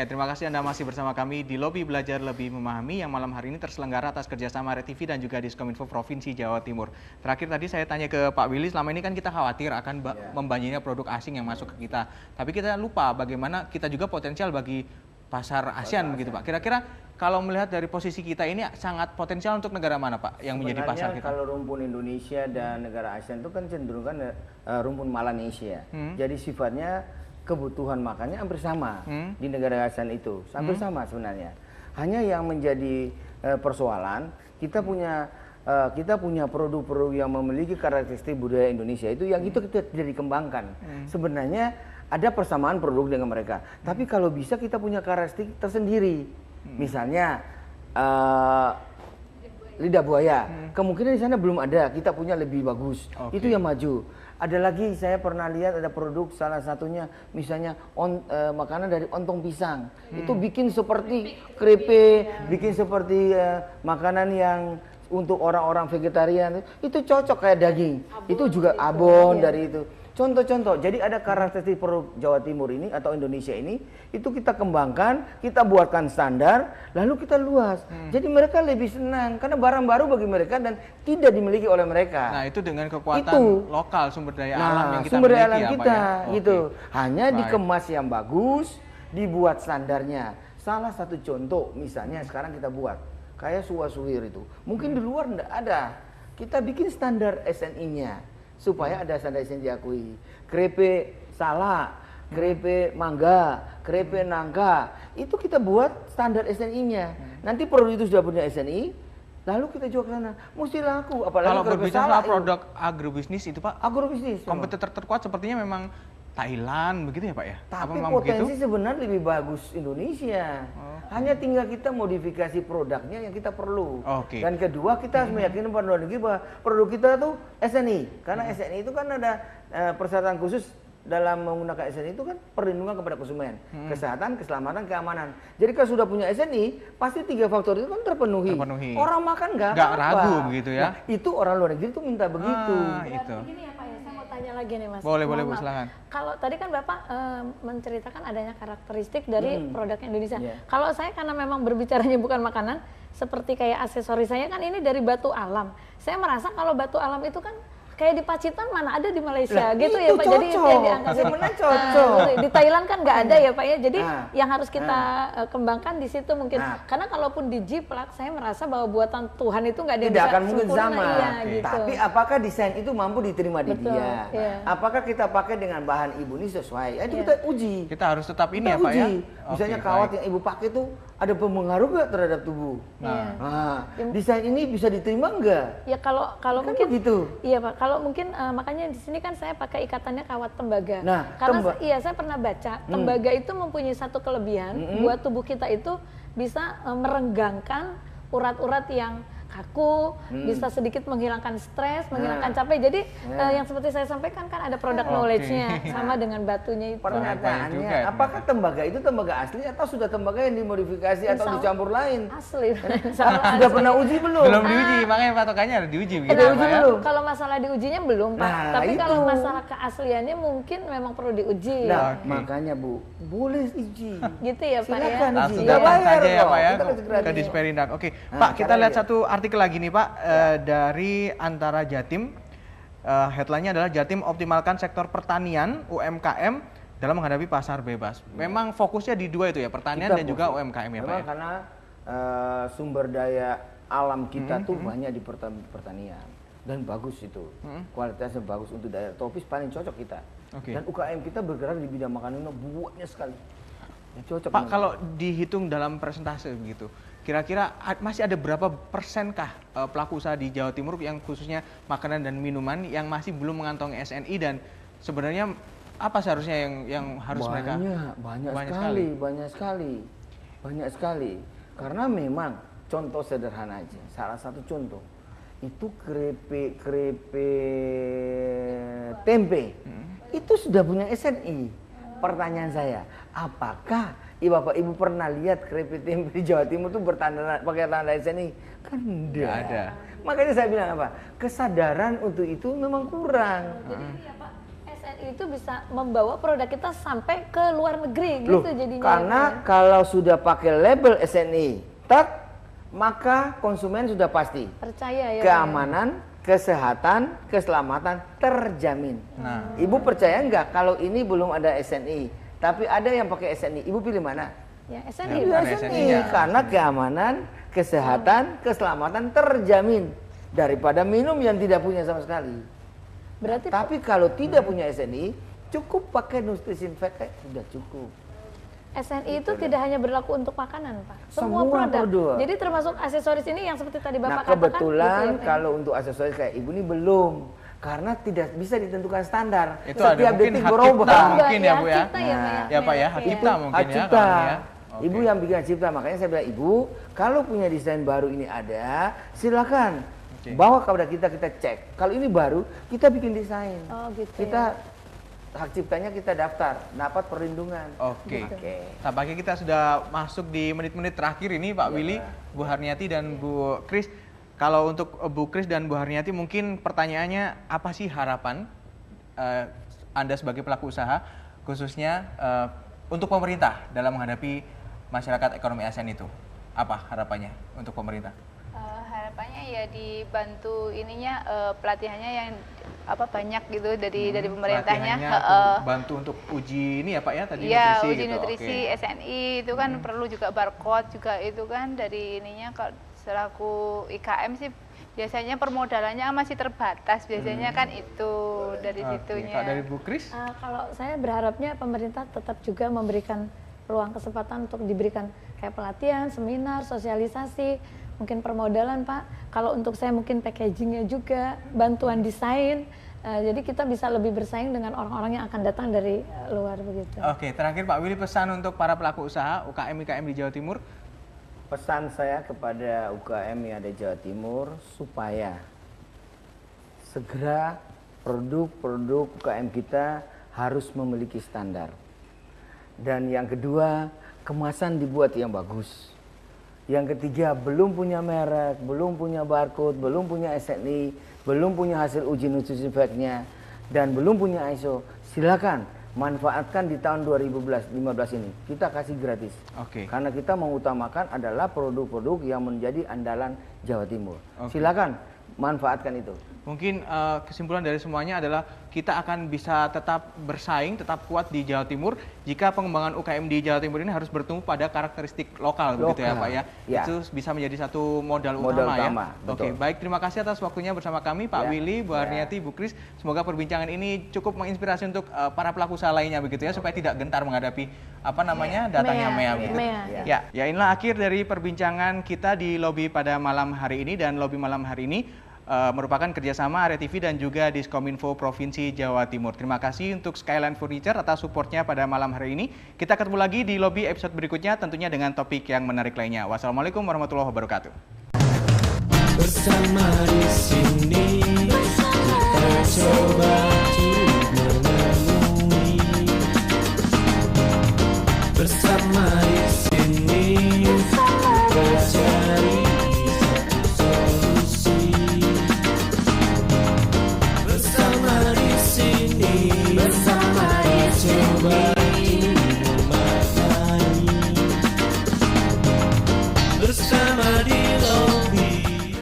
Ya, terima kasih Anda masih bersama kami di Lobi Belajar Lebih Memahami yang malam hari ini terselenggara atas kerjasama RTV dan juga Diskominfo Provinsi Jawa Timur. Terakhir tadi saya tanya ke Pak Willy, selama ini kan kita khawatir akan membanjirnya produk asing yang masuk ke kita. Tapi kita lupa bagaimana kita juga potensial bagi pasar ASEAN begitu Pak. Kira-kira kalau melihat dari posisi kita ini sangat potensial untuk negara mana Pak yang menjadi pasar kita? Kalau rumpun Indonesia dan negara ASEAN itu kan cenderung kan rumpun Melanesia. Jadi sifatnya kebutuhan makannya hampir sama di negara ASEAN itu, hampir sama sebenarnya. Hanya yang menjadi persoalan kita punya produk-produk yang memiliki karakteristik budaya Indonesia itu yang itu kita tidak dikembangkan. Sebenarnya ada persamaan produk dengan mereka, tapi kalau bisa kita punya karakteristik tersendiri. Misalnya lidah buaya, kemungkinan di sana belum ada, kita punya lebih bagus. Itu yang maju. Ada lagi saya pernah lihat ada produk salah satunya misalnya makanan dari ontong pisang. Itu bikin seperti keripik, bikin seperti makanan yang untuk orang-orang vegetarian itu cocok kayak daging. Itu juga abon dari itu. Contoh-contoh, jadi ada karakteristik produk Jawa Timur ini atau Indonesia ini, itu kita kembangkan, kita buatkan standar, lalu kita luas. Jadi mereka lebih senang, karena barang baru bagi mereka dan tidak dimiliki oleh mereka. Nah itu dengan kekuatan lokal, sumber daya alam yang kita sumber daya miliki alam kita, gitu. Hanya dikemas yang bagus, dibuat standarnya. Salah satu contoh, misalnya sekarang kita buat, kayak suwa-suwir itu. Mungkin di luar tidak ada, kita bikin standar SNI-nya. Supaya ada standar yang diakui. Keripik salak, keripik mangga, keripik nangka, itu kita buat standar SNI-nya. Nanti produk itu sudah punya SNI, lalu kita jual ke sana. Mesti laku. Apalagi kalau berbicara produk agrobisnis itu Pak, agrobisnis. Kompetitor terkuat sepertinya memang Thailand begitu ya Pak ya? Tapi potensi sebenarnya lebih bagus Indonesia. Hanya tinggal kita modifikasi produknya yang kita perlu. Dan kedua kita harus meyakinkan pada luar negeri bahwa produk kita tuh SNI. Karena SNI itu kan ada persyaratan khusus dalam menggunakan SNI itu kan perlindungan kepada konsumen, kesehatan, keselamatan, keamanan. Jadi kalau sudah punya SNI, pasti 3 faktor itu kan terpenuhi. Orang makan nggak ragu begitu ya? Nah, itu orang luar negeri itu minta begitu. Itu. Gini ya Pak ya, saya mau tanya lagi nih Mas. Boleh Bu, silakan. Kalau tadi kan Bapak menceritakan adanya karakteristik dari produk Indonesia. Kalau saya karena memang berbicaranya bukan makanan, seperti kayak aksesoris saya kan ini dari batu alam. Saya merasa kalau batu alam itu kan kayak di Pacitan mana ada di Malaysia gitu ya Pak. Jadi diangkat sebenarnya cocok. Di Thailand kan nggak ada ya Pak ya. Jadi yang harus kita kembangkan di situ mungkin. Karena kalaupun di jiplak saya merasa bahwa buatan Tuhan itu nggak ada yang tidak bisa akan mungkin sama. Gitu. Tapi apakah desain itu mampu diterima di dia? Apakah kita pakai dengan bahan ibu ini sesuai? Itu kita uji. Kita harus tetap ini ya Pak ya. Misalnya kawat yang ibu pakai itu ada pengaruh nggak terhadap tubuh? Desain ini bisa diterima nggak? Ya kalau kan mungkin begitu. Iya Pak. Kalau mungkin makanya di sini kan saya pakai ikatannya kawat tembaga. Karena saya pernah baca tembaga itu mempunyai satu kelebihan buat tubuh kita itu bisa merenggangkan urat-urat yang kaku, bisa sedikit menghilangkan stres, menghilangkan capek. Jadi yang seperti saya sampaikan kan ada produk knowledge-nya sama dengan batunya itu. Pertanyaannya, apakah tembaga itu tembaga asli atau sudah tembaga yang dimodifikasi atau dicampur lain? Asli. Sudah pernah uji belum? Belum diuji, makanya patokannya harus diuji begitu Pak ya. Kalau masalah diujinya belum Pak, tapi kalau masalah keasliannya mungkin memang perlu diuji. Nah, makanya Bu, boleh uji. Gitu ya Pak ya. Langsung datang saja ya Pak ya ke Disperindak. Oke, Pak kita lihat satu artikel lagi nih Pak dari Antara Jatim. Headline-nya adalah Jatim optimalkan sektor pertanian UMKM dalam menghadapi pasar bebas. Memang fokusnya di dua itu ya, pertanian dan juga UMKM ya Pak ya. Karena sumber daya alam kita tuh banyak di pertanian dan bagus itu. Kualitasnya bagus untuk daerah tropis paling cocok kita. Dan UKM kita bergerak di bidang makanan banyak sekali. Cocok. Pak, kalau dihitung dalam persentase begitu, kira-kira masih ada berapa persenkah pelaku usaha di Jawa Timur yang khususnya makanan dan minuman yang masih belum mengantongi SNI dan sebenarnya apa seharusnya yang harus mereka? Banyak sekali. Karena memang contoh sederhana aja, salah satu contoh itu keripik tempe itu sudah punya SNI. Pertanyaan saya, apakah Bapak Ibu pernah lihat keripik tempe di Jawa Timur itu pakai tanda SNI? Kan enggak ada. Makanya saya bilang apa? Kesadaran untuk itu memang kurang. Jadi ya Pak, SNI SNI itu bisa membawa produk kita sampai ke luar negeri Loh, gitu jadinya. karena kalau sudah pakai label SNI, maka konsumen sudah pasti Percaya ya. keamanan, kesehatan, keselamatan terjamin. Nah, Ibu percaya nggak kalau ini belum ada SNI, tapi ada yang pakai SNI, ibu pilih mana? Ya, Ya, SNI. ada Pak. SNI-nya. Karena keamanan, kesehatan, keselamatan terjamin daripada minum yang tidak punya sama sekali. Berarti Tapi kalau tidak punya SNI, cukup pakai nutrisinfek sudah cukup. SNI itu tidak hanya berlaku untuk makanan, Pak. Semua produk. produk. Jadi termasuk aksesoris ini yang seperti tadi Nah, Bapak katakan. kebetulan gitu ya, Pak. kalau untuk aksesoris kayak ibu ini belum, karena tidak bisa ditentukan standar. itu ada Setiap mungkin detik hak berubah. cipta mungkin ya, Hak Bu ya. cipta ya, Pak, Ya Pak ya, hak Oke. cipta mungkin Hak ya. cipta. kalau ini ya. Oke. Ibu yang bikin hak cipta, makanya saya bilang ibu, kalau punya desain baru ini ada, silakan Oke. bawa kepada kita cek. Kalau ini baru, kita bikin desain. Oh gitu. Kita hak ciptanya kita daftar, dapat perlindungan. Oke. Oke. Tampaknya kita sudah masuk di menit-menit terakhir ini Pak Willy, Bu Harniati dan Bu Kris. Kalau untuk Bu Kris dan Bu Harniati mungkin pertanyaannya apa sih harapan Anda sebagai pelaku usaha khususnya untuk pemerintah dalam menghadapi masyarakat ekonomi ASEAN itu? Apa harapannya untuk pemerintah? Harapannya ya dibantu ininya pelatihannya yang banyak gitu dari pemerintahnya. Pelatihannya bantu untuk uji ini ya Pak ya tadi Iya, nutrisi uji gitu. nutrisi Oke. SNI itu kan perlu juga barcode juga itu kan dari ininya. Kalau selaku IKM sih biasanya permodalannya masih terbatas biasanya kan itu dari Oke. situnya. Kalau dari Bu Kris? Kalau saya berharapnya pemerintah tetap juga memberikan ruang kesempatan untuk diberikan kayak pelatihan, seminar, sosialisasi, mungkin permodalan Pak. Kalau untuk saya mungkin packagingnya juga, bantuan desain. Jadi kita bisa lebih bersaing dengan orang-orang yang akan datang dari luar begitu. Oke, terakhir Pak Willy pesan untuk para pelaku usaha UKM-IKM di Jawa Timur. Pesan saya kepada UKM yang ada di Jawa Timur supaya segera produk-produk UKM kita harus memiliki standar. Dan yang kedua, kemasan dibuat yang bagus. Yang ketiga, belum punya merek, belum punya barcode, belum punya SNI, belum punya hasil uji nutrisinfeknya, dan belum punya ISO. Silakan manfaatkan di tahun 2015 ini. Kita kasih gratis. Oke. Karena kita mengutamakan adalah produk-produk yang menjadi andalan Jawa Timur. Oke. Silakan manfaatkan itu. Mungkin kesimpulan dari semuanya adalah kita akan bisa tetap bersaing, tetap kuat di Jawa Timur jika pengembangan UKM di Jawa Timur ini harus bertumpu pada karakteristik lokal, begitu ya Pak ya. Ya. Itu bisa menjadi satu modal Modal utama ya. utama, Oke, betul. baik, terima kasih atas waktunya bersama kami Pak Ya. Willy, Bu Harniati, Bu Kris. Semoga perbincangan ini cukup menginspirasi untuk para pelaku usaha lainnya begitu ya, supaya tidak gentar menghadapi datangnya MEA. Begitu. MEA. Ya, inilah akhir dari perbincangan kita di lobi pada malam hari ini, dan lobi malam hari ini merupakan kerjasama Arya TV dan juga Diskominfo Provinsi Jawa Timur. Terima kasih untuk Skyline Furniture atas supportnya pada malam hari ini. Kita ketemu lagi di lobi episode berikutnya tentunya dengan topik yang menarik lainnya. Wassalamualaikum warahmatullahi wabarakatuh. Bersama di sini